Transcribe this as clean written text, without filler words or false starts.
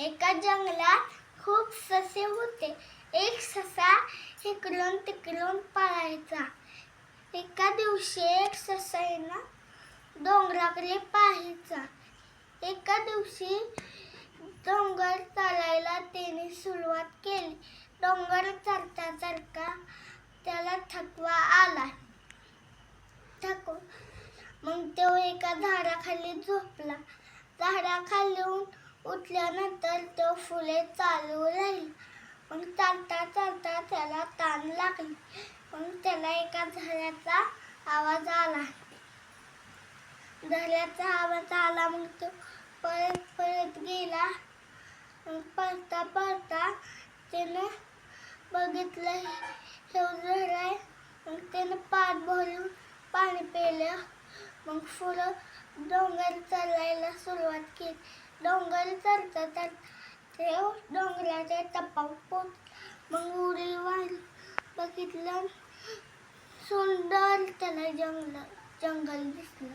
एका जंगलात खूप ससे होते. एक ससा इकडून तिकडून पळायचा. एका दिवशी एक ससा आहे ना डोंगराकडे पाहायचा. एका दिवशी डोंगर चढायला त्याने सुरुवात केली. डोंगर चढता चढता त्याला थकवा आला. मग तो एका झाडाखाली झोपला. झाडाखालून उठल्यानंतर तो फुले चालू राहील. मग चालता चालता त्याला ताण लागली. मग त्याला एका झऱ्याचा आवाज आला. झऱ्याचा आवाज आला मग तो पळत पळत गेला. पळता पळता त्यानं बघितलं हे झरा आहे. मग त्यानं पाठ भरून पाणी पिलं. मग पुढं डोंगर चढायला सुरुवात केली. डोंगर चढता चढता ते डोंगराच्या टप्प्यावर पोहोचला. मग उडी मारली. बघितलं सुंदर त्याला जंगल दिसलं.